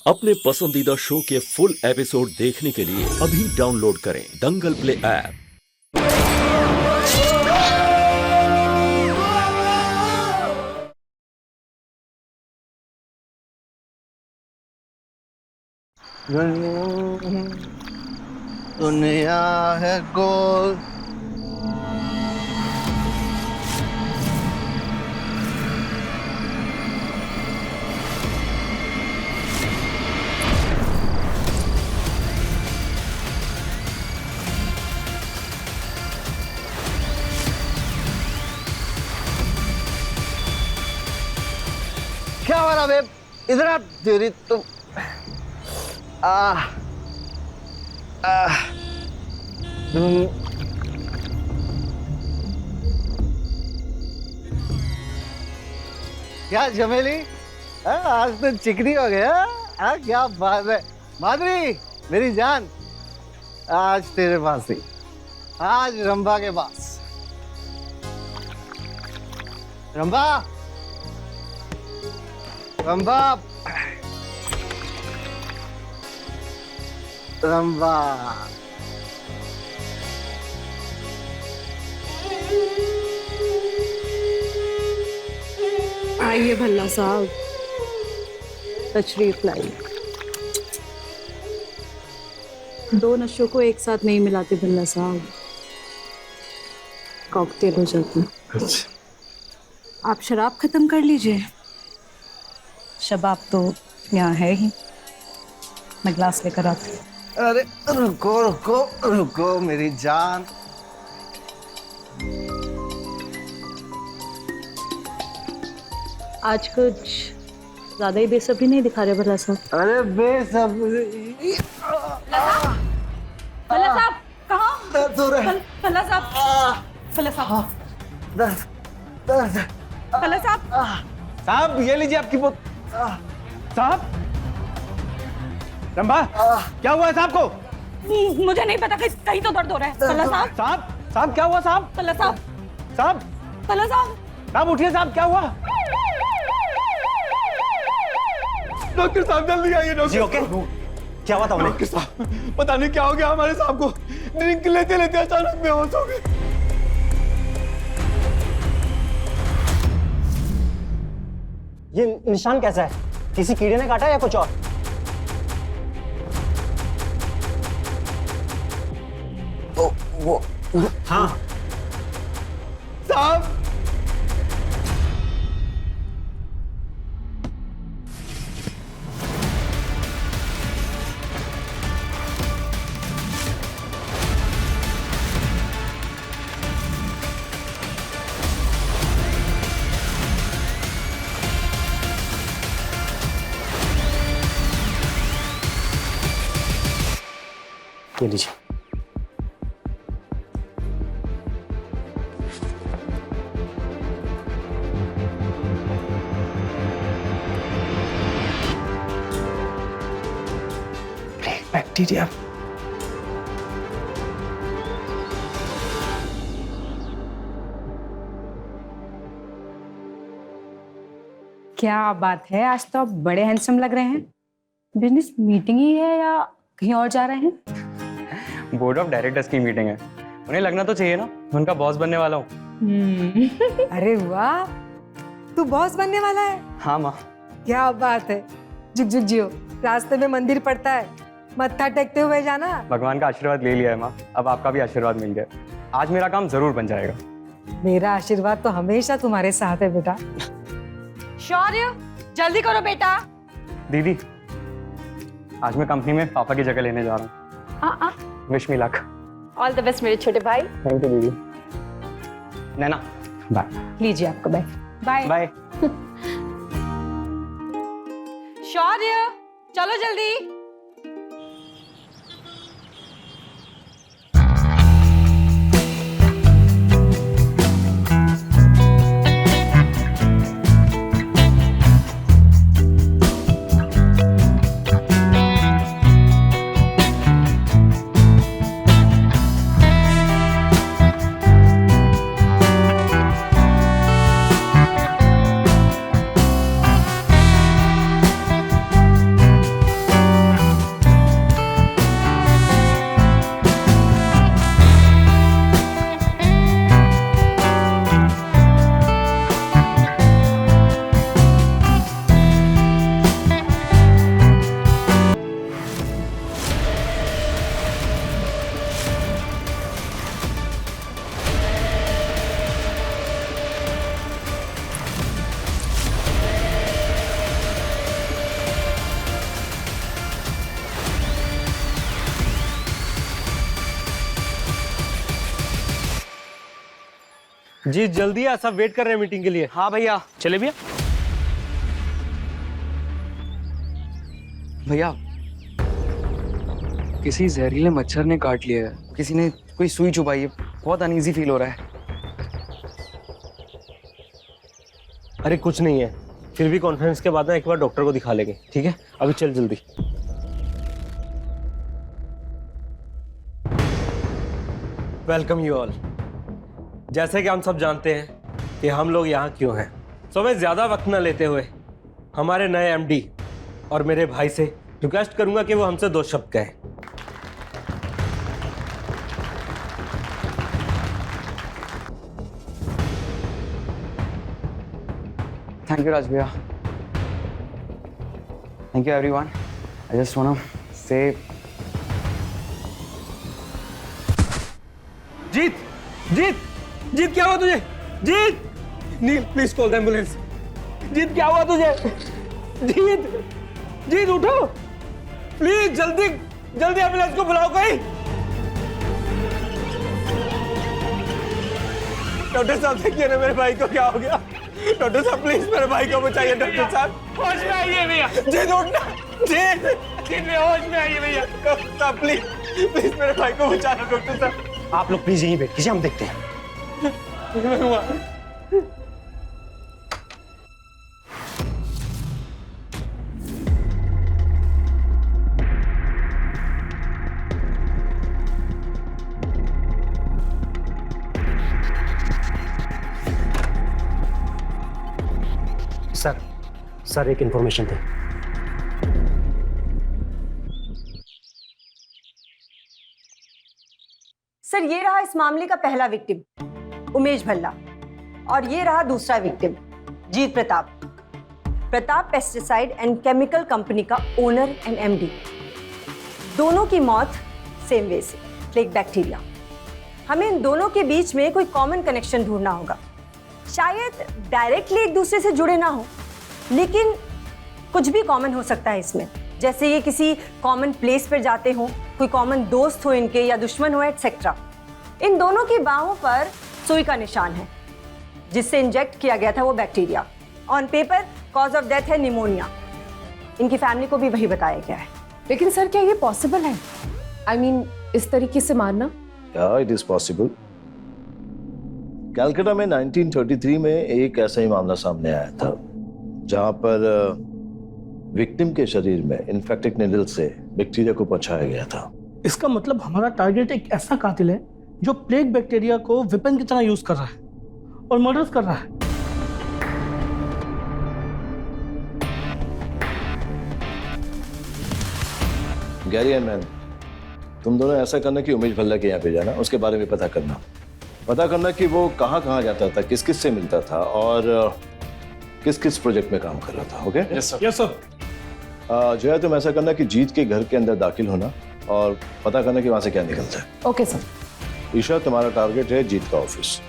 अपने पसंदीदा शो के फुल एपिसोड देखने के लिए अभी डाउनलोड करें दंगल प्ले ऐप। दुनिया है गोल। क्या हो रहा बेब? इधर आप तेरी तुम क्या चमेली, आज तो चिकनी हो गया। क्या बात है माधुरी, मेरी जान, आज तेरे पास ही, आज रंभा के पास। रंभा, रंभा, रंभा। आइए भल्ला साहब, तशरीफ लाइए। दो नशों को एक साथ नहीं मिलाते भल्ला साहब, कॉकटेल हो जाती। आप शराब खत्म कर लीजिए, शबाब तो यहाँ है ही, मैं ग्लास लेकर आती हूँ। अरे रुको रुको रुको मेरी जान। आज कुछ ज्यादा ही बेसब्री नहीं दिखा रहे भला साहब? अरे बेसब्री। भला साहब कहाँ? दर्द हो रहा है। भला साहब, भला साहब, दर्द, दर्द। भला साहब, साहब ये लीजिए आपकी बोत। साहब, रंभा, क्या हुआ है साहब को? मुझे नहीं पता, कहीं तो दर्द हो रहा है। भला साहब, साहब, साहब क्या हुआ साहब? भला साहब, साहब, भला साहब, साहब उठिए साहब, क्या हुआ? डॉक्टर साहब जल्दी आइए। डॉक्टर जी ओके? क्या हुआ था उन्हें? डॉक्टर साहब पता नहीं क्या हो गया हमारे साहब को, ड्रिंक लेते लेते अचानक बेहोश हो गए। ये निशान कैसा है? किसी कीड़े ने काटा या कुछ और? वो हाँ साहब, ये लीजिए। बैक्टीरिया। क्या बात है, आज तो आप बड़े हैंडसम लग रहे हैं। बिजनेस मीटिंग ही है या कहीं और जा रहे हैं? बोर्ड ऑफ डायरेक्टर्स की मीटिंग है, उन्हें लगना तो चाहिए ना, मैं उनका बॉस बनने वाला हूँ। अरे वाह, तू बॉस बनने वाला है? हाँ माँ। क्या बात है, झुक झुक जियो। रास्ते में मंदिर पड़ता है, मत्था टेकते हुए जाना। भगवान का आशीर्वाद ले लिया है माँ, अब आपका भी आशीर्वाद मिल गया, आज मेरा काम जरूर बन जाएगा। मेरा आशीर्वाद तो हमेशा तुम्हारे साथ है बेटा। शौर्य, जल्दी करो बेटा। दीदी, आज मैं कंपनी में पापा की जगह लेने जा रहा हूँ। Wish me luck. All the best मेरे छोटे भाई। थैंक यू दीदी। नैना बाय। लीजिए आपका बाय। Bye bye. शौर्य, चलो जल्दी। जी जल्दी आ, सब वेट कर रहे हैं मीटिंग के लिए। हाँ भैया। चले भैया। भैया किसी जहरीले मच्छर ने काट लिया है, किसी ने कोई सुई चुभाई है, बहुत अनईजी फील हो रहा है। अरे कुछ नहीं है, फिर भी कॉन्फ्रेंस के बाद ना एक बार डॉक्टर को दिखा लेंगे, ठीक है? अभी चल जल्दी। Welcome you all. जैसे कि हम सब जानते हैं कि हम लोग यहाँ क्यों हैं, तो मैं ज्यादा वक्त न लेते हुए हमारे नए एमडी और मेरे भाई से रिक्वेस्ट करूंगा कि वो हमसे 2 शब्द कहें। थैंक यू राज भैया। Thank you everyone. I just want to say Jeet Jeet Jeet, क्या हुआ तुझे? Jeet, Neel please call the ambulance. Jeet क्या हुआ तुझे? जीत जीत उठो प्लीज, जल्दी जल्दी एम्बुलेंस को बुलाओ कोई। डॉक्टर साहब देखिए ना मेरे भाई को क्या हो गया। डॉक्टर साहब प्लीज मेरे भाई को बचाइए। डॉक्टर साहब होश में आइए भैया। जीत उठना, जीत जीत में होश में आइए भैया। डॉक्टर साहब प्लीज प्लीज मेरे भाई को बचाना। डॉक्टर साहब आप लोग प्लीज यहीं बैठ कीजिए, हम देखते हैं। सर एक इंफॉर्मेशन थी। सर ये रहा इस मामले का पहला विक्टिम उमेश भल्ला, और ये रहा दूसरा victim Jeet Pratap. Pratap pesticide and chemical company का ओनर एंड एमडी। दोनों की मौत सेम वे से, प्लेग बैक्टीरिया। हमें इन दोनों के बीच में कोई कॉमन कनेक्शन ढूंढना होगा। शायद डायरेक्टली एक दूसरे से जुड़े ना हो, लेकिन कुछ भी कॉमन हो सकता है इसमें। जैसे ये किसी कॉमन प्लेस पर जाते हो, कोई कॉमन दोस्त हो इनके, या दुश्मन हो, एटसेट्रा। इन दोनों की बाहों पर सुई का निशान है, जिससे इंजेक्ट किया गया था वो bacteria. On paper cause of death है निमोनिया। इनकी फैमिली को भी वही बताया गया है। लेकिन सर क्या ये पॉसिबल है? आई मीन इस तरीके से मारना? या इट इज पॉसिबल। कलकत्ता में 1933 में एक ऐसा ही मामला सामने आया था, जहां पर विक्टिम के शरीर में इन्फेक्टेड निडल से बैक्टीरिया को पहुंचाया गया था। इसका मतलब हमारा टारगेट एक ऐसा कातिल है जो प्लेग बैक्टीरिया को वेपन की तरह यूज कर रहा है और मर्डर्स कर रहा है। गैरी एंड मैन, तुम दोनों ऐसा करना कि उमेश भल्ला के यहाँ पे जाना, उसके बारे में पता करना कि वो कहाँ जाता था, किस किस से मिलता था और किस किस प्रोजेक्ट में काम कर रहा था। Okay? Yes sir. Yes sir. जो है तुम ऐसा करना कि जीत के घर के अंदर दाखिल होना और पता करना कि वहां से क्या निकलता है। Okay sir. ईशा, तुम्हारा टारगेट है जीत का office.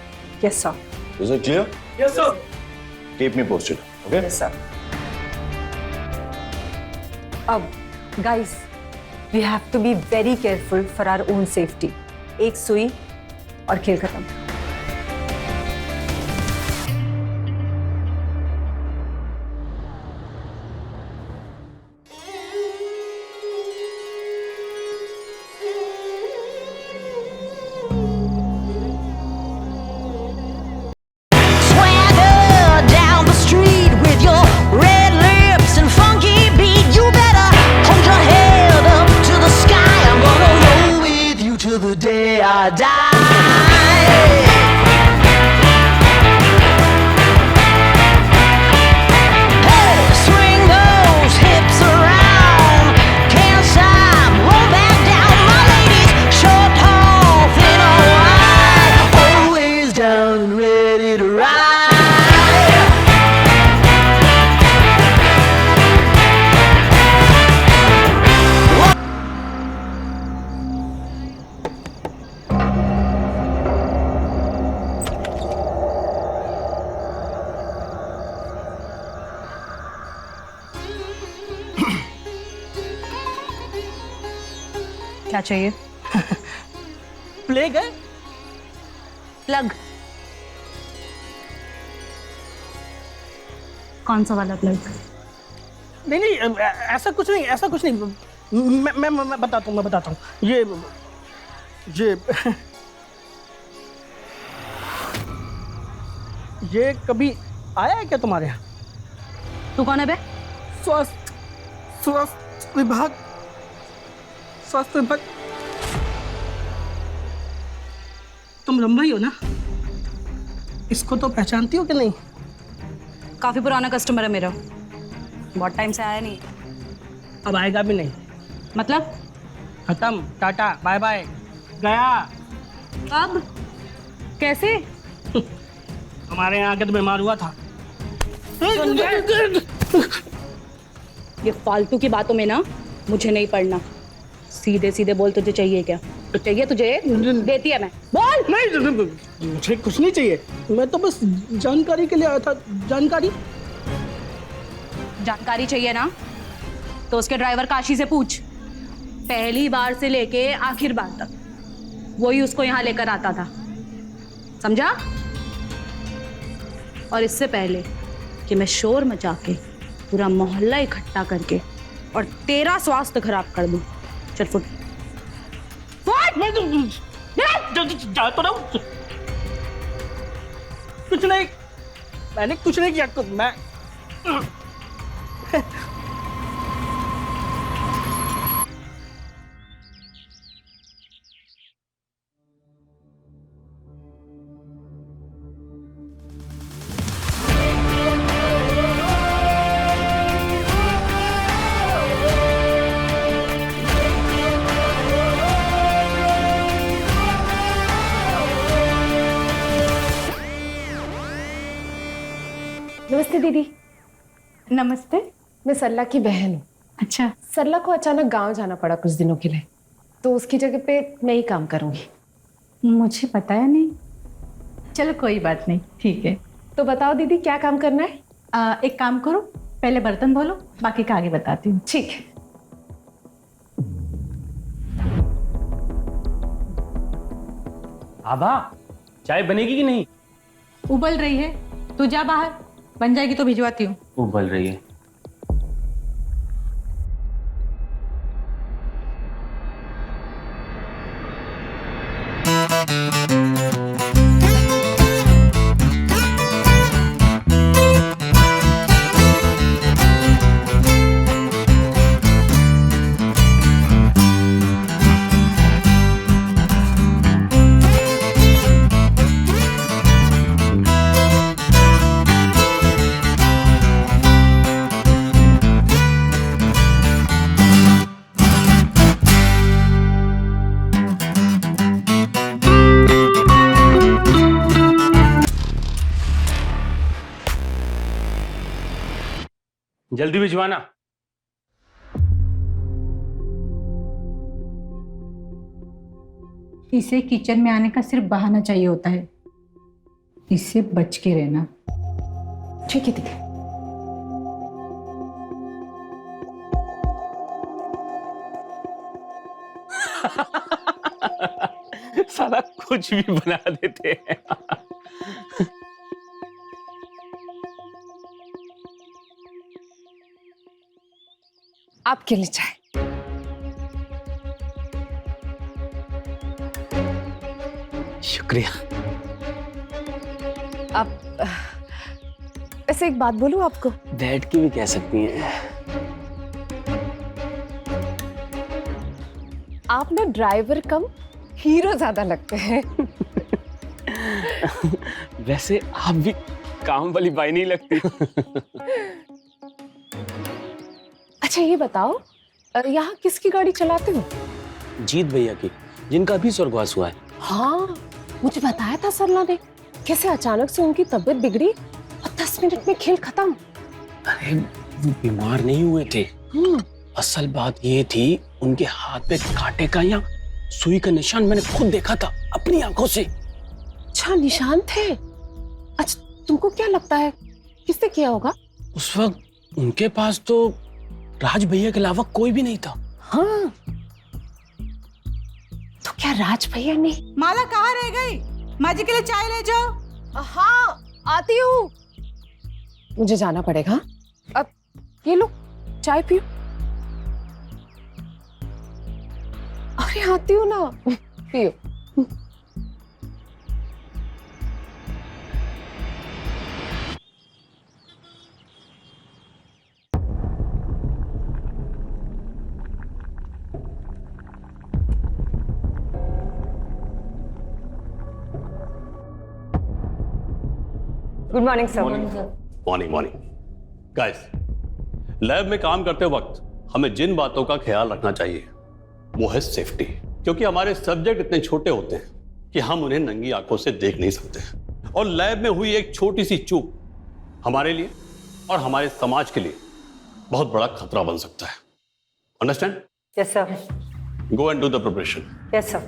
Yes sir. Is it clear? Yes sir. Keep me posted. Okay? Yes sir. अब guys, we have to be very careful for our own safety. एक सुई और खेल खत्म। क्या चाहिए? प्लेग है? प्लग। कौन सा वाला प्लग? नहीं नहीं, ऐसा कुछ नहीं, ऐसा कुछ नहीं। मैं बताता हूँ। ये कभी आया है क्या तुम्हारे यहाँ? तू कौन है बे? स्वास्थ्य विभाग। तुम रंभा ही हो ना? इसको तो पहचानती हो कि नहीं? काफी पुराना कस्टमर है मेरा, बहुत टाइम से आया नहीं। अब आएगा भी नहीं। मतलब? खत्म, टाटा बाय बाय, गया। अब कैसे? हमारे यहाँ आके तो बीमार हुआ था। ये फालतू की बातों में ना मुझे नहीं पढ़ना। सीधे सीधे बोल, तुझे चाहिए क्या? तो चाहिए तुझे, देती है मैं। बोल। नहीं, मुझे कुछ नहीं चाहिए, मैं तो बस जानकारी के लिए आया था। जानकारी चाहिए ना तो उसके ड्राइवर काशी से पूछ। पहली बार से लेके आखिर बार तक वही उसको यहाँ लेकर आता था, समझा? और इससे पहले कि मैं शोर मचा के पूरा मोहल्ला इकट्ठा करके और तेरा स्वास्थ्य खराब कर दूं, चल फुट। जा तो रहा हूँ। कुछ नहीं, मैंने कुछ नहीं किया। मैं नमस्ते दीदी। नमस्ते। मैं सरला की बहन हूँ। अच्छा। सरला को अचानक गांव जाना पड़ा कुछ दिनों के लिए, तो उसकी जगह पे मैं ही काम करूँगी। मुझे बताया नहीं। चलो कोई बात नहीं, ठीक है। तो बताओ दीदी, क्या काम करना है? एक काम करो, पहले बर्तन धो लो, बाकी का आगे बताती हूँ। ठीक है। आभा, चाय बनेगी कि नहीं? उबल रही है, तू जा बाहर, बन जाएगी तो भिजवाती हूँ। उबल रही है। जल्दी भिजवाना। इसे किचन में आने का सिर्फ बहाना चाहिए होता है, इससे बच के रहना। ठीक है दीदी। साला कुछ भी बना देते हैं। आपके लिए चाय। शुक्रिया। आप ऐसे एक बात बोलूं आपको? बैठ के भी कह सकती हैं। आप ना ड्राइवर कम हीरो ज्यादा लगते हैं। वैसे आप भी काम वाली बाई नहीं लगती। अच्छा ये बताओ, यहाँ किसकी गाड़ी चलाते हो? जीत भैया की, जिनका भी स्वर्गवास हुआ है। हाँ, मुझे बताया था सरला ने, कैसे अचानक से उनकी तबीयत बिगड़ी और 10 मिनट में खेल खत्म। अरे वो बीमार नहीं हुए थे। असल बात ये थी, उनके हाथ पे कांटे का या सुई का निशान मैंने खुद देखा था अपनी आंखों से। अच्छा निशान थे? अच्छा तुमको क्या लगता है किसने किया होगा? उस वक्त उनके पास तो राज भैया के अलावा कोई भी नहीं था। हाँ, तो क्या राज भैया ने? माला कहाँ रह गई? माँ जी के लिए चाय ले जाओ। हाँ आती हूँ। मुझे जाना पड़ेगा। अब ये लो चाय पियो। अरे आती हूँ ना, पियो। Good morning sir. Morning morning. Guys, lab में काम करते वक्त हमें जिन बातों का ख्याल रखना चाहिए वो है सेफ्टी, क्योंकि हमारे सब्जेक्ट इतने छोटे होते हैं कि हम उन्हें नंगी आंखों से देख नहीं सकते, और लैब में हुई एक छोटी सी चूक हमारे लिए और हमारे समाज के लिए बहुत बड़ा खतरा बन सकता है। Understand? Yes sir. Go and do the preparation. Yes sir.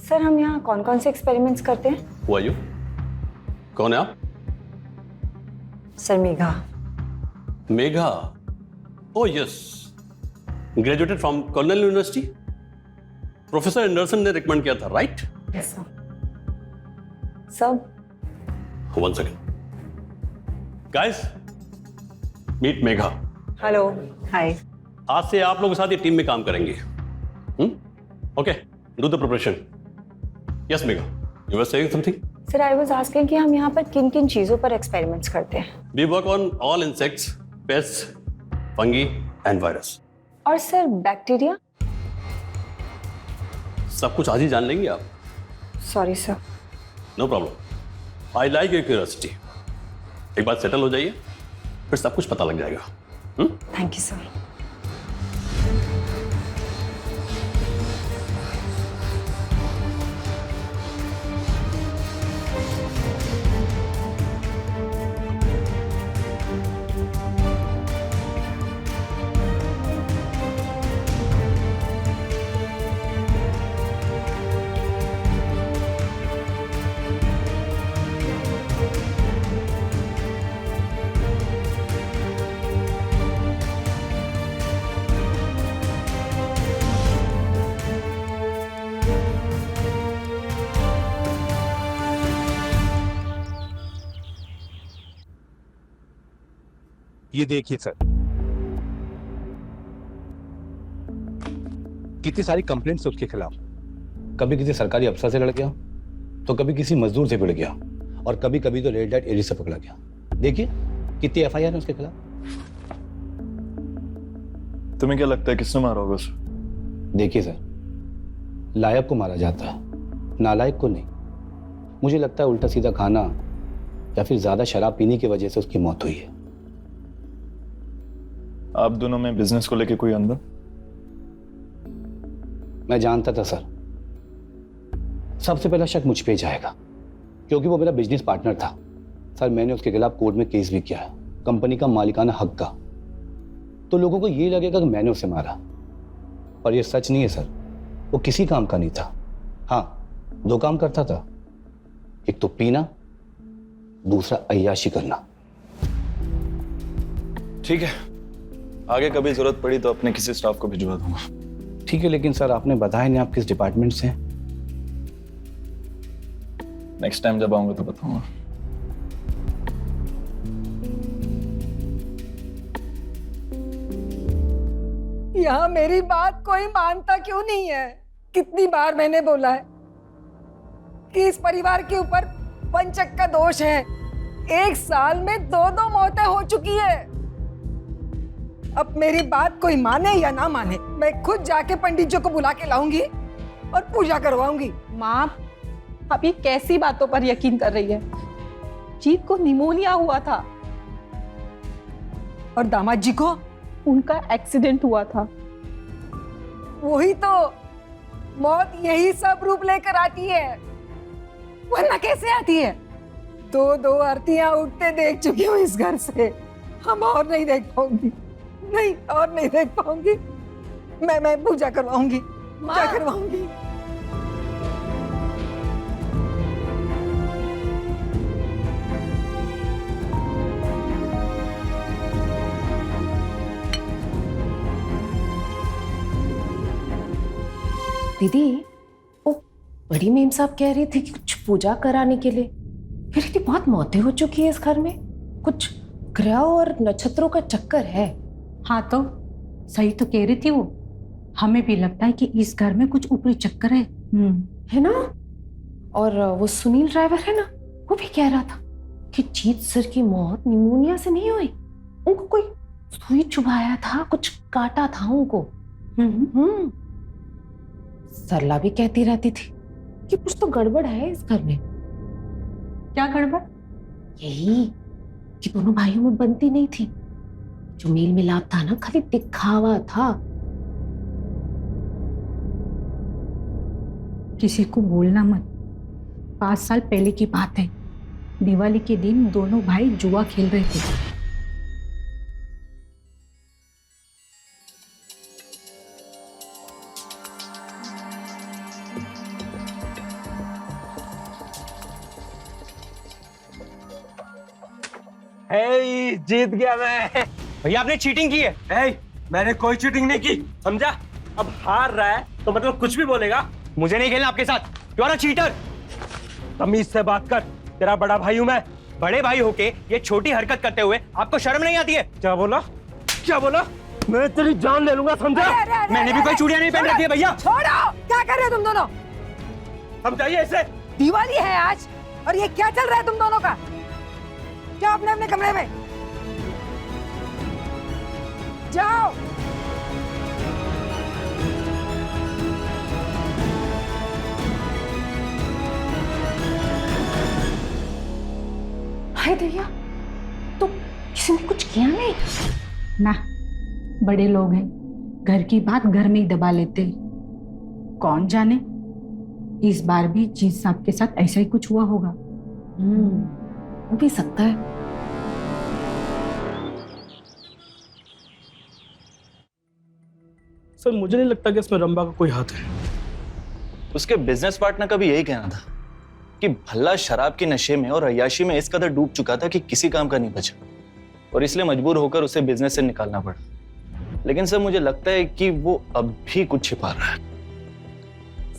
Sir हम यहाँ कौन कौन से एक्सपेरिमेंट्स करते हैं? Who are you? कौन है आप? Sir Megha. Megha? Oh yes, graduated from Cornell University. Professor Anderson ने रिकमेंड किया था, right? Yes sir. Sir one second. Guys, meet Megha. Hello. Hi. आज से आप लोगों के साथ ये टीम में काम करेंगे। Okay, do the preparation. Yes Megha, you were saying something? Sir I was asking कि हम यहाँ पर किन किन चीजों पर एक्सपेरिमेंट्स करते हैं? We work on all insects, pests, fungi and virus. और सर बैक्टीरिया? सब कुछ आज ही जान लेंगे आप। Sorry sir. No problem, I like your curiosity. एक बार सेटल हो जाइए, फिर सब कुछ पता लग जाएगा। Thank you sir. ये देखिए सर, कितनी सारी कंप्लेंट्स उसके खिलाफ। कभी किसी सरकारी अफसर से लड़ गया, तो कभी किसी मजदूर से भिड़ गया, और कभी कभी तो रेड लाइट एरिया से पकड़ा गया। देखिए कितनी एफआईआर है उसके खिलाफ। तुम्हें क्या लगता है किसने मारा होगा उसे? देखिए सर, लायक को मारा जाता है, नालायक को नहीं। मुझे लगता है उल्टा सीधा खाना या फिर ज्यादा शराब पीने की वजह से उसकी मौत हुई है। आप दोनों में बिजनेस को लेके कोई अंदर? मैं जानता था सर, सबसे पहला शक मुझ पे जाएगा, क्योंकि वो मेरा बिजनेस पार्टनर था। सर मैंने उसके खिलाफ कोर्ट में केस भी किया है, कंपनी का मालिकाना हक का। तो लोगों को ये लगेगा कि मैंने उसे मारा, पर ये सच नहीं है सर। वो किसी काम का नहीं था। हाँ, दो काम करता था, एक तो पीना, दूसरा अय्याशी करना। ठीक है, आगे कभी जरूरत पड़ी तो अपने किसी स्टाफ को भिजवा दूंगा। ठीक है, लेकिन सर आपने बताया नहीं आप किस डिपार्टमेंट से हैं? नेक्स्ट टाइम जब आऊंगा तो बताऊंगा। यहाँ मेरी बात कोई मानता क्यों नहीं है? कितनी बार मैंने बोला है कि इस परिवार के ऊपर पंचक का दोष है। 1 साल में 2 मौतें हो चुकी है। अब मेरी बात कोई माने या ना माने, मैं खुद जाके पंडित जी को बुला के लाऊंगी और पूजा करवाऊंगी। माँ, आप ये कैसी बातों पर यकीन कर रही है? जीत को निमोनिया हुआ था। और दामाद जी को? उनका एक्सीडेंट हुआ था। वही तो, मौत यही सब रूप लेकर आती है, वरना कैसे आती है? 2 आरतियां उठते देख चुकी हूँ इस घर से। हम और नहीं देख पाऊंगी, नहीं और नहीं देख पाऊंगी। मैं पूजा करवाऊंगी, पूजा करवाऊंगी। दीदी, वो बड़ी मेम साहब कह रही थी कि कुछ पूजा कराने के लिए, ये रीति बहुत मौतें हो चुकी है इस घर में, कुछ ग्रह और नक्षत्रों का चक्कर है। हाँ तो सही तो कह रही थी वो, हमें भी लगता है कि इस घर में कुछ ऊपरी चक्कर है। है ना? और वो सुनील ड्राइवर है ना, वो भी कह रहा था कि जीत सर की मौत निमोनिया से नहीं हुई, उनको कोई सुई चुभाया था, कुछ काटा था उनको। सरला भी कहती रहती थी कि कुछ तो गड़बड़ है इस घर में। क्या गड़बड़? यही कि दोनों भाइयों में बनती नहीं थी, जो मेल मिलाप था ना खाली दिखावा था। किसी को बोलना मत, 5 साल पहले की बात है। दिवाली के दिन दोनों भाई जुआ खेल रहे थे। जीत गया मैं। भैया आपने चीटिंग की है। मैंने कोई चीटिंग नहीं की, समझा? अब हार रहा है तो मतलब कुछ भी बोलेगा। मुझे नहीं खेलना आपके साथ, यू आर अ चीटर। तमीज से बात कर, तेरा बड़ा भाई हूं मैं। बड़े भाई होके ये छोटी हरकत करते हुए आपको शर्म नहीं आती है? क्या बोला? क्या बोला? मैं तेरी जान ले लूंगा, समझा? मैंने भी कोई चूड़ियां नहीं पहन रखी है भैया। छोड़ो, क्या कर रहे हो तुम दोनों? समझाइए इसे। दिवाली है आज और ये क्या चल रहा है तुम दोनों का? जाओ अपने अपने कमरे में जाओ। हाय दैया, तो किसी ने कुछ किया नहीं ना? बड़े लोग हैं, घर की बात घर में ही दबा लेते। कौन जाने, इस बार भी जीत साहब के साथ ऐसा ही कुछ हुआ होगा। हो भी सकता है। सर मुझे नहीं लगता कि इसमें रंभा का कोई हाथ है। उसके बिजनेस पार्टनर का भी यही कहना था कि भल्ला शराब के नशे में और अय्याशी में इस कदर डूब चुका था कि किसी काम का नहीं बचा, और इसलिए मजबूर होकर उसे बिजनेस से निकालना पड़ा। लेकिन सर मुझे लगता है कि वो अब भी कुछ छिपा रहा है।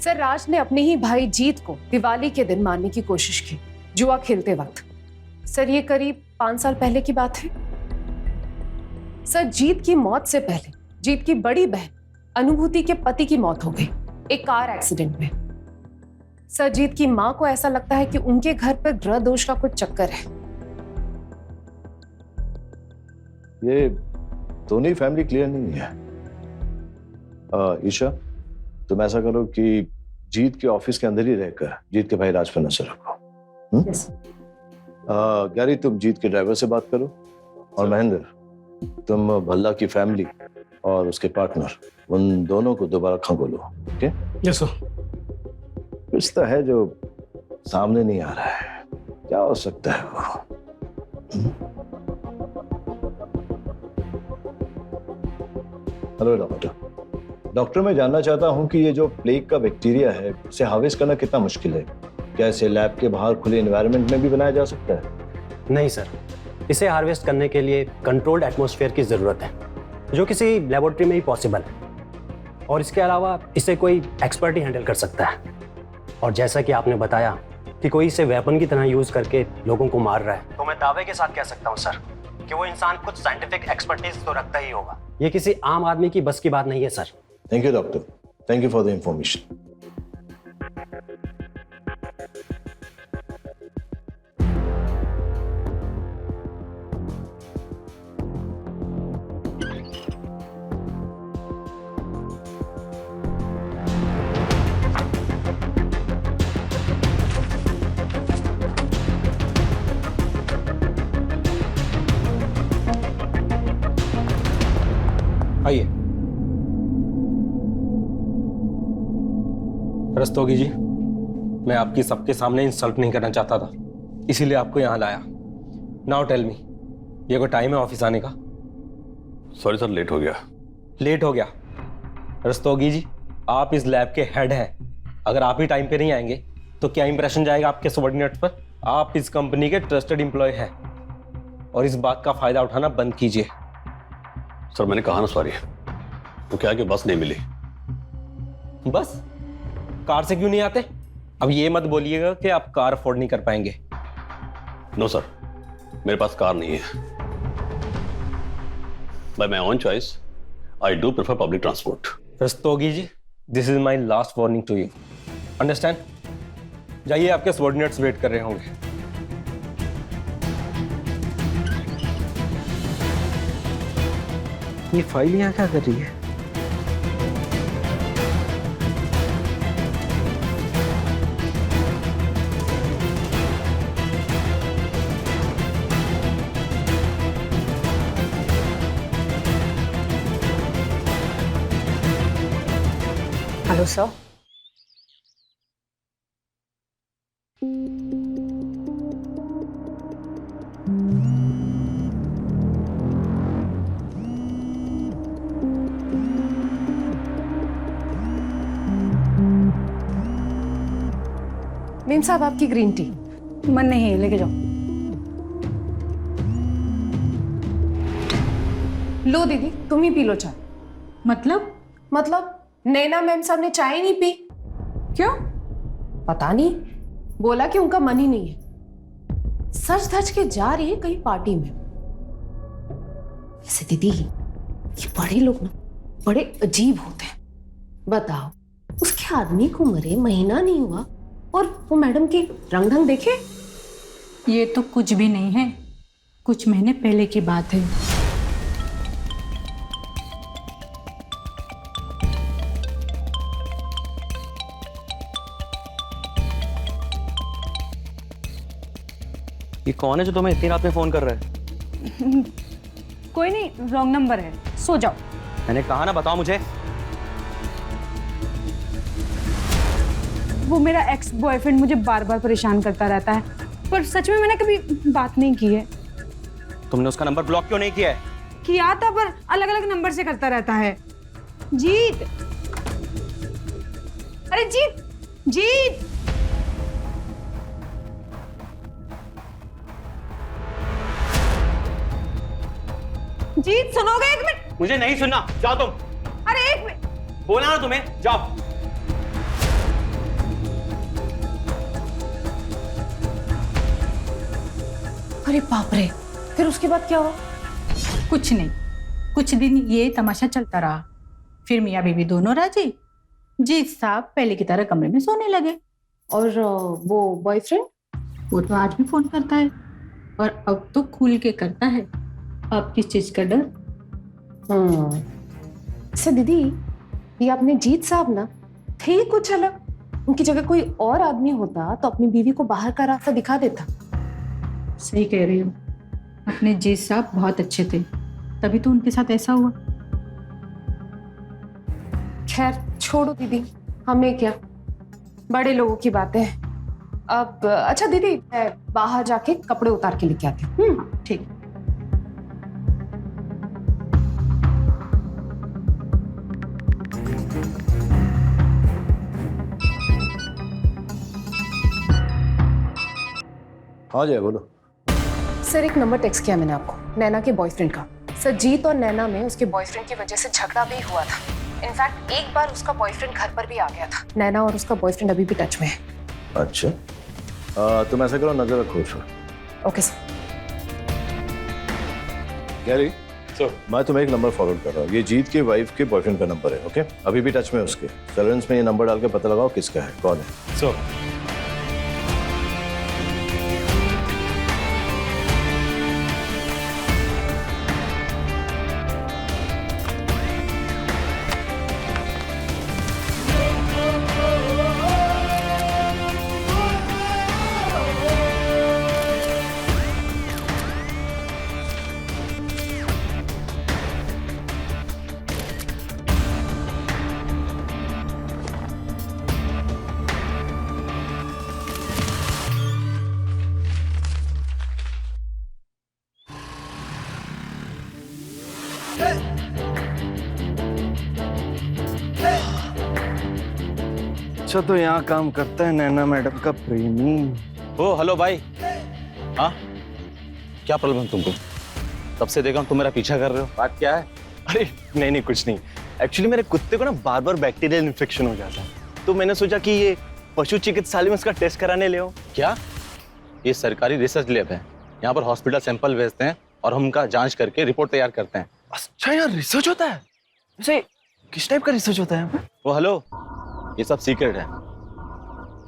सर राज ने अपने ही भाई जीत को दिवाली के दिन मारने की कोशिश की, जुआ खेलते वक्त। सर ये करीब 5 साल पहले की बात है। सर जीत की मौत से पहले जीत की बड़ी बहन अनुभूति के पति की मौत हो गई एक कार एक्सीडेंट में। सर जीत की मां को ऐसा लगता है कि उनके घर पर ग्रह दोष का कुछ चक्कर है। ये दोनों ही फैमिली क्लियर नहीं है। ईशा, तुम ऐसा करो कि जीत के ऑफिस के अंदर ही रहकर जीत के भाई राज पर नजर रखो। गैरी, तुम जीत के ड्राइवर से बात करो, और महेंद्र तुम भल्ला की फैमिली और उसके पार्टनर उन दोनों को दोबारा खंगोलो। ओके? Yes sir. कुछ तो है जो सामने नहीं आ रहा है, क्या हो सकता है वो? हेलो डॉक्टर, मैं जानना चाहता हूं कि ये जो प्लेग का बैक्टीरिया है इसे हार्वेस्ट करना कितना मुश्किल है? क्या इसे लैब के बाहर खुले एनवायरनमेंट में भी बनाया जा सकता है? नहीं सर, इसे हार्वेस्ट करने के लिए कंट्रोल्ड एटमॉस्फेयर की जरूरत है, जो किसी लेबोरेटरी में ही पॉसिबल है। और इसके अलावा इसे कोई एक्सपर्ट ही हैंडल कर सकता है। और जैसा कि आपने बताया कि कोई इसे वेपन की तरह यूज करके लोगों को मार रहा है, तो मैं दावे के साथ कह सकता हूँ सर कि वो इंसान कुछ साइंटिफिक एक्सपर्टीज तो रखता ही होगा। ये किसी आम आदमी की बस की बात नहीं है sir. Thank you doctor, thank you for the information. आइए। रस्तोगी जी, मैं आपकी सबके सामने इंसल्ट नहीं करना चाहता था, इसीलिए आपको यहां लाया। नाउ टेल मी, ये कोई टाइम है ऑफिस आने का? सॉरी सर, लेट हो गया। लेट हो गया? रस्तोगी जी, आप इस लैब के हेड हैं, अगर आप ही टाइम पे नहीं आएंगे तो क्या इंप्रेशन जाएगा आपके सबऑर्डिनेट पर? आप इस कंपनी के ट्रस्टेड एम्प्लॉय हैं और इस बात का फायदा उठाना बंद कीजिए। सर मैंने कहा ना सॉरी, तो क्या कि बस नहीं मिली। बस? कार से क्यों नहीं आते? अब ये मत बोलिएगा कि आप कार अफोर्ड नहीं कर पाएंगे। नो सर, मेरे पास कार नहीं है। By my own choice I do prefer public transport. Rastogi ji, this is my last warning to you, understand? जाइए, आपके सबऑर्डिनेट्स वेट कर रहे होंगे। ये फाइल यहाँ क्या कर रही है? Hello sir. मेम साहब, आपकी ग्रीन टी। मन नहीं है, लेके जाओ। लो दीदी, तुम ही पी लो चाय। मतलब नैना मैम साहब ने चाय नहीं पी। क्यों? पता नहीं, बोला कि उनका मन ही नहीं है। सच धज के जा रही है कहीं पार्टी में। ऐसे दीदी, ये बड़े लोग ना बड़े अजीब होते हैं। बताओ, उसके आदमी को मरे महीना नहीं हुआ और वो मैडम के रंग ढंग देखे। ये तो कुछ भी नहीं है, कुछ महीने पहले की बात है। ये कौन है जो तुम्हें इतनी रात में फोन कर रहा है? कोई नहीं, रॉन्ग नंबर है, सो जाओ। मैंने कहा ना, बताओ मुझे। वो मेरा एक्स बॉयफ्रेंड मुझे बार बार परेशान करता रहता है, पर सच में मैंने कभी बात नहीं की है। तुमने उसका नंबर ब्लॉक क्यों नहीं किया है? किया था, पर अलग अलग नंबर से करता रहता है। जीत, अरे जीत, जीत। जीत, सुनोगे? एक मिनट। मुझे नहीं सुनना, जाओ तुम। अरे एक मिनट। बोला ना तुम्हें, जाओ। अरे बाप रे, फिर उसके बाद क्या हुआ? कुछ नहीं, कुछ दिन ये तमाशा चलता रहा, फिर मियाँ बीवी दोनों राजी। जीत साहब पहले की तरह कमरे में सोने लगे। और वो बॉयफ्रेंड? वो तो आज भी फोन करता है, और अब तो खुल के करता है। अब किस चीज का डर? अच्छा दीदी, ये अपने जीत साहब ना थे कुछ अलग। उनकी जगह कोई और आदमी होता तो अपनी बीवी को बाहर का रास्ता दिखा देता। सही कह रही हो, अपने जीत साहब बहुत अच्छे थे, तभी तो उनके साथ ऐसा हुआ। खैर छोड़ो दीदी, हमें क्या, बड़े लोगों की बातें हैं। अब अच्छा दीदी, मैं बाहर जाके कपड़े उतार के लेके आती हूँ। ठीक। हाँ जय, बोलो। सर, एक नंबर टेक्स्ट किया मैंने आपको, नैना के बॉयफ्रेंड का। सर, जीत और नैना में उसके बॉयफ्रेंड की वजह से झगड़ा भी हुआ था। इनफैक्ट एक बार उसका बॉयफ्रेंड घर पर भी आ गया था। नैना और उसका बॉयफ्रेंड अभी भी टच में है। अच्छा, तुम ऐसा करो, नजर रखो उस पर। Okay sir. गैरी सर, मैं तुम्हें एक नंबर फॉरवर्ड कर रहा हूँ। ये जीत की वाइफ के बॉयफ्रेंड का नंबर है। ओके, अभी भी टच में है उसके। सर्वेलेंस में ये नंबर डाल के पता लगाओ किसका है, कौन है। सर, अच्छा, तो यहाँ काम करता है नैना मैडम का प्रेमी। ओ हेलो भाई। हाँ, क्या प्रॉब्लम है तुमको? तब से देखा तुम मेरा पीछा कर रहे हो। बात क्या है? अरे नहीं नहीं, कुछ नहीं। एक्चुअली मेरे कुत्ते को ना बार बार बैक्टीरियल इन्फेक्शन हो जाता है, तो मैंने सोचा कि ये पशु चिकित्सालय में उसका टेस्ट कराने ले आओ। क्या? ये सरकारी रिसर्च लैब है। यहाँ पर हॉस्पिटल सैंपल भेजते हैं और हम उनका जांच करके रिपोर्ट तैयार करते हैं। अच्छा, यहाँ रिसर्च होता है? वैसे किस टाइप का रिसर्च होता है यहाँ पे? वो हेलो, ये सब सीक्रेट है।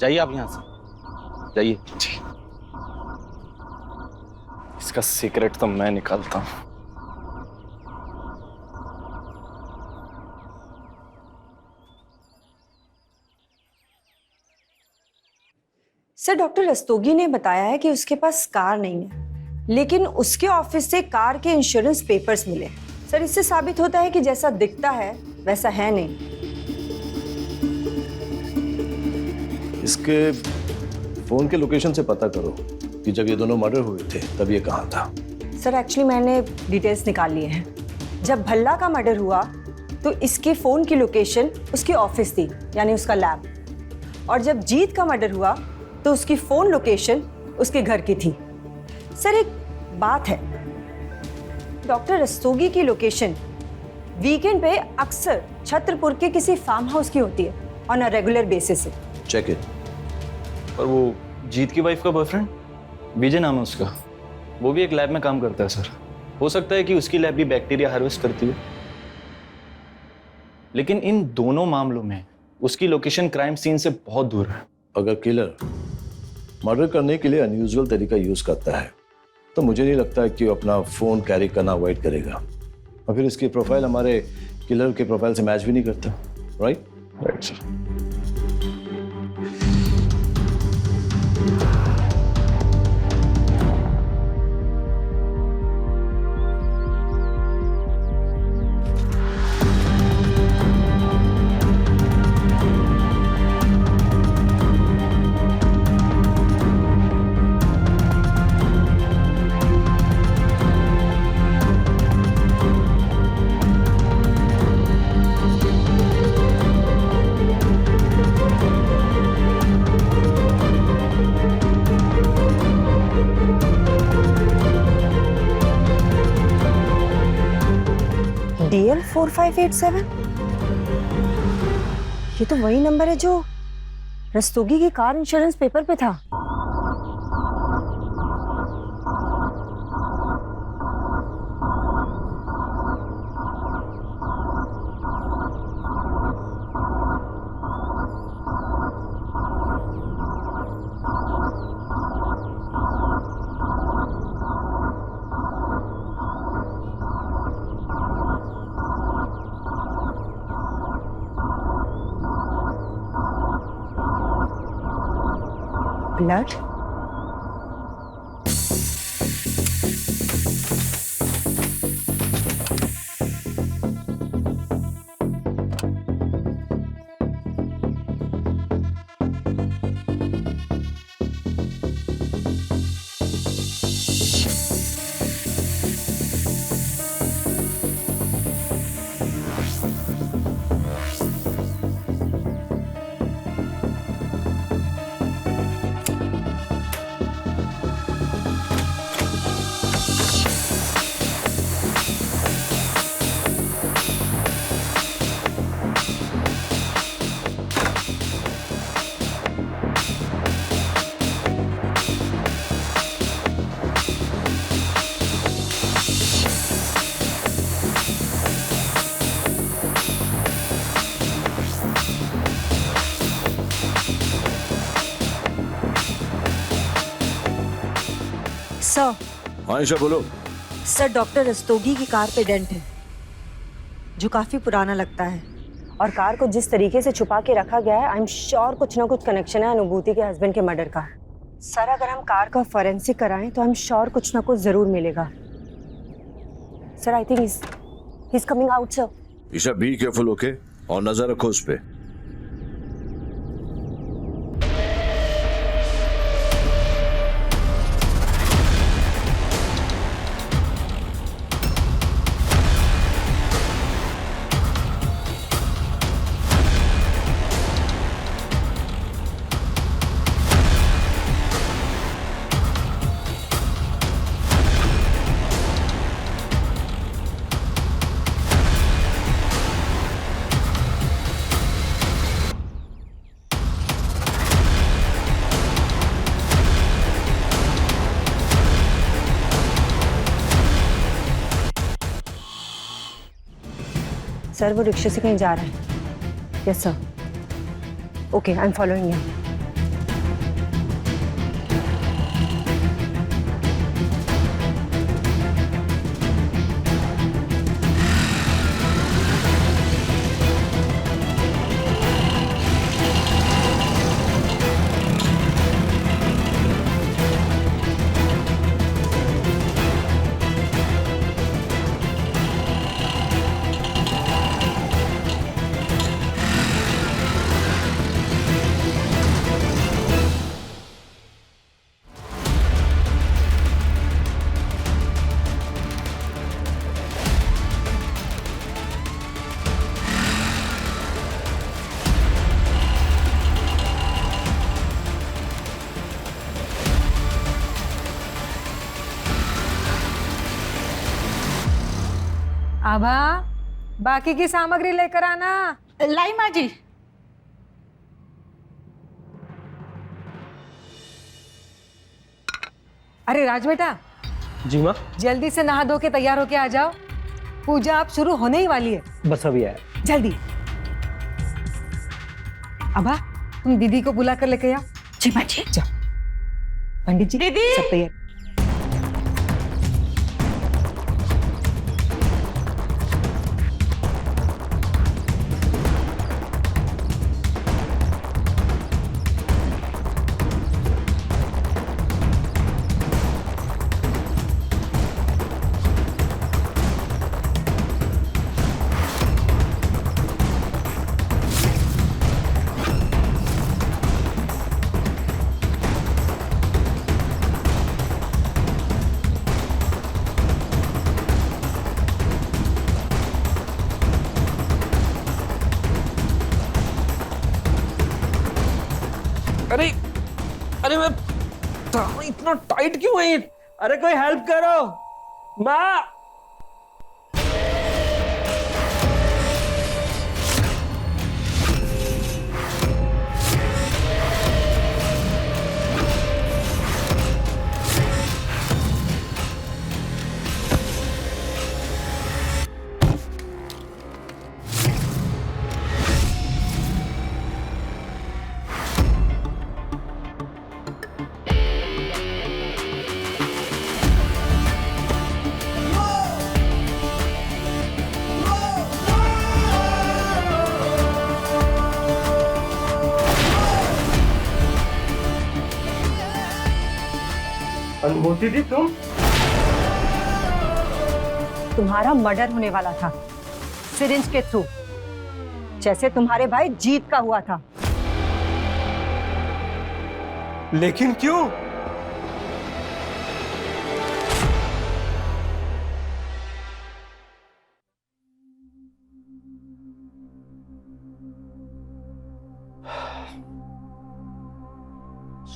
जाइए आप यहाँ से, जाइए। इसका सीक्रेट तो मैं निकालता हूँ। सर, डॉक्टर रस्तोगी ने बताया है कि उसके पास कार नहीं है, लेकिन उसके ऑफिस से कार के इंश्योरेंस पेपर्स मिले। सर, इससे साबित होता है कि जैसा दिखता है वैसा है नहीं। इसके फोन के लोकेशन से पता करो कि जब ये दोनों मर्डर हुए थे तब ये कहाँ था। सर, एक्चुअली मैंने डिटेल्स निकाल लिए हैं। जब भल्ला का मर्डर हुआ तो इसके फोन की लोकेशन उसकी ऑफिस थी, यानी उसका लैब, और जब जीत का मर्डर हुआ तो उसकी फोन लोकेशन उसके घर की थी। सर, एक बात है, डॉक्टर रस्तोगी की लोकेशन वीकेंड पे अक्सर छत्रपुर के किसी फार्म हाउस की होती है on a regular basis. Check it. और वो जीत की वाइफ का बॉयफ्रेंड विजय नाम है उसका, वो भी एक लैब में काम करता है सर। हो सकता है कि उसकी लैब भी बैक्टीरिया हार्वेस्ट करती है। लेकिन इन दोनों मामलों में उसकी लोकेशन क्राइम सीन से बहुत दूर है। अगर किलर मर्डर करने के लिए अनयूजुअल तरीका यूज करता है तो मुझे नहीं लगता कि वो अपना फोन कैरी करना अवॉइड करेगा, और फिर इसकी प्रोफाइल हमारे किलर के प्रोफाइल से मैच भी नहीं करता। राइट? Right sir. DL 4587, ये तो वही नंबर है जो रस्तोगी की कार इंश्योरेंस पेपर पे था। ब्लड? सर। हाँ ईशा बोलो। सर, डॉक्टर रस्तोगी की कार पे डेंट है जो काफी पुराना लगता है, और कार को जिस तरीके से छुपा के रखा गया है, आई एम श्योर कुछ ना कुछ कनेक्शन है अनुभूति के हस्बैंड के मर्डर का। सर, अगर हम कार का फॉरेंसिक कराएं तो आई एम श्योर कुछ ना कुछ जरूर मिलेगा। Sir, I think he is coming out sir. Isha be careful, okay? और नजर रखो उस पे। सर वो रिक्शे से कहीं जा रहा है। Yes sir. Okay, I am following you. Abha, बाकी की सामग्री लेकर आना। लाई माँ जी। अरे राज बेटा, जी माँ। जल्दी से नहा धो के तैयार होके आ जाओ, पूजा अब शुरू होने ही वाली है। बस अभी आया। जल्दी। आभा, तुम दीदी को बुला कर लेके आओ। जी माँ जी। जाओ। पंडित जी, दीदी सब तैयार। अरे अरे मैं इतना टाइट क्यों है? अरे कोई हेल्प करो माँ। अनुभूति थी तुम्हारा मर्डर होने वाला था सिरिंज के थ्रू, जैसे तुम्हारे भाई जीत का हुआ था। लेकिन क्यों?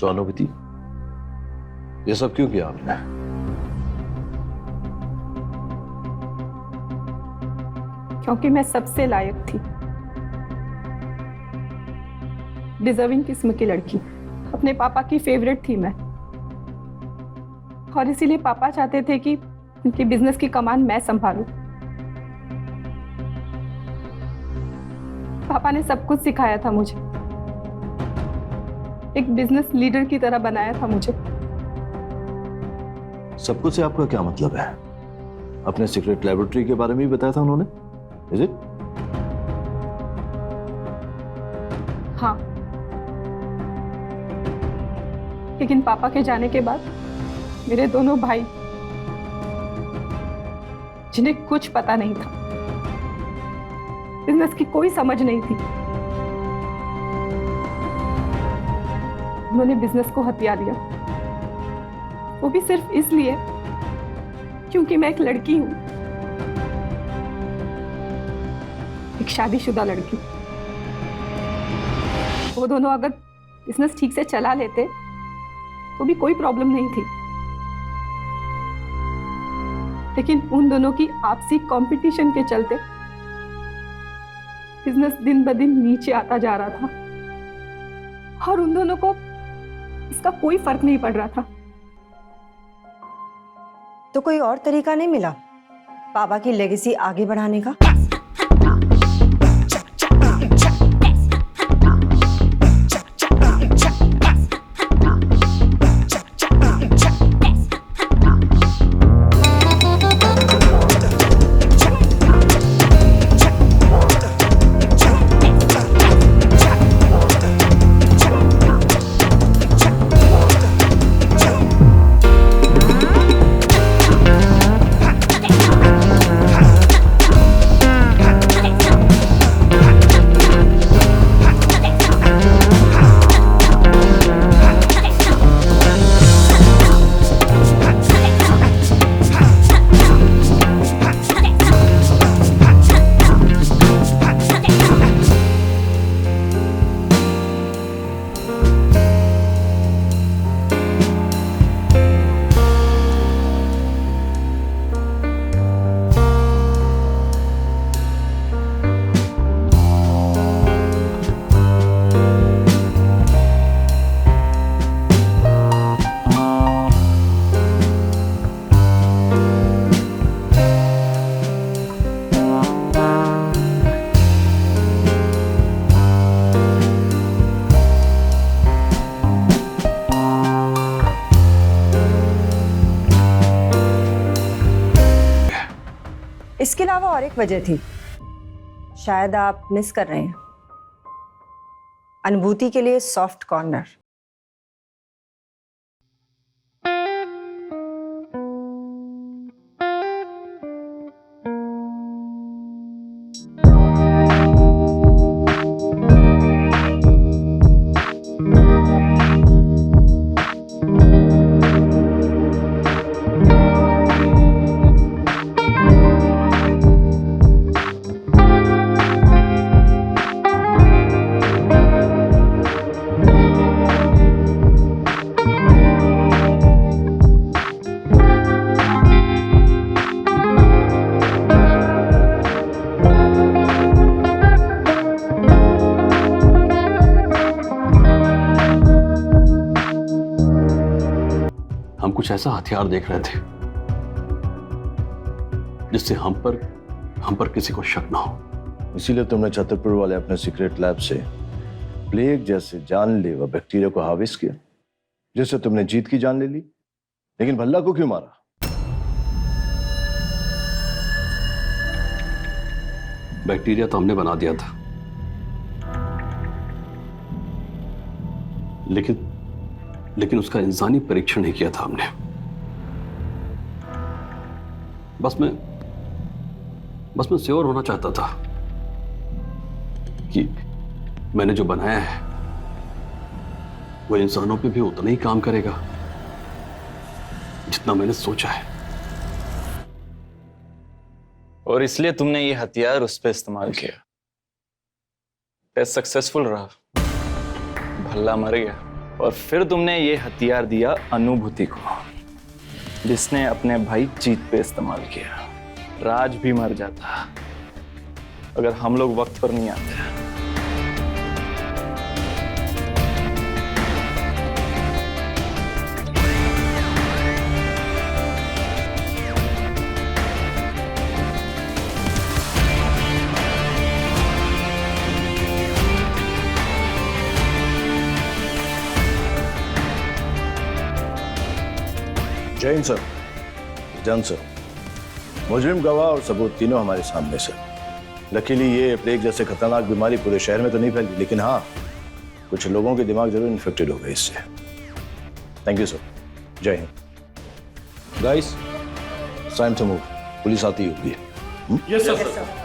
स्वानुभूति, ये सब क्यों किया आपने? क्योंकि मैं सबसे लायक थी, डिजर्विंग किस्म की लड़की, अपने पापा की फेवरेट थी मैं, और इसीलिए पापा चाहते थे कि उनकी बिजनेस की कमान मैं संभालूं। पापा ने सब कुछ सिखाया था मुझे, एक बिजनेस लीडर की तरह बनाया था मुझे। सब कुछ से आपका क्या मतलब है? अपने सीक्रेट लैबोरेटरी के बारे में भी बताया था उन्होंने? Is it? हाँ, लेकिन पापा के जाने के बाद मेरे दोनों भाई, जिन्हें कुछ पता नहीं था, बिजनेस की कोई समझ नहीं थी, उन्होंने बिजनेस को हथिया लिया। वो भी सिर्फ इसलिए क्योंकि मैं एक लड़की हूं, एक शादीशुदा लड़की। वो दोनों अगर बिजनेस ठीक से चला लेते तो भी कोई प्रॉब्लम नहीं थी, लेकिन उन दोनों की आपसी कंपटीशन के चलते बिजनेस दिन ब दिन नीचे आता जा रहा था, और उन दोनों को इसका कोई फर्क नहीं पड़ रहा था। तो कोई और तरीका नहीं मिला पापा की लेगेसी आगे बढ़ाने का? इसके अलावा और एक वजह थी, शायद आप मिस कर रहे हैं अनुभूति के लिए सॉफ्ट कॉर्नर। हम कुछ ऐसा हथियार देख रहे थे जिससे हम पर किसी को शक ना हो। इसीलिए तुमने छतरपुर वाले अपने सीक्रेट लैब से प्लेग जैसे जानलेवा बैक्टीरिया को हार्वेस्ट किया, जिससे तुमने जीत की जान ले ली। लेकिन भल्ला को क्यों मारा? बैक्टीरिया तो हमने बना दिया था, लेकिन उसका इंसानी परीक्षण नहीं किया था हमने। बस मैं श्योर होना चाहता था कि मैंने जो बनाया है वो इंसानों पे भी उतना ही काम करेगा जितना मैंने सोचा है। और इसलिए तुमने ये हथियार उस पर इस्तेमाल किया। टेस्ट सक्सेसफुल रहा, भल्ला मर गया, और फिर तुमने ये हथियार दिया अनुभूति को, जिसने अपने भाई जीत पे इस्तेमाल किया। राज भी मर जाता अगर हम लोग वक्त पर नहीं आते। जैन सर, जन सर, मुजरिम, गवाह और सबूत तीनों हमारे सामने सर। लकीली ये प्लेग जैसे खतरनाक बीमारी पूरे शहर में तो नहीं फैली, लेकिन हाँ, कुछ लोगों के दिमाग जरूर इन्फेक्टेड हो गए इससे। Thank you sir. जय Hind. Guys, time to move. Police आती होगी। Yes sir.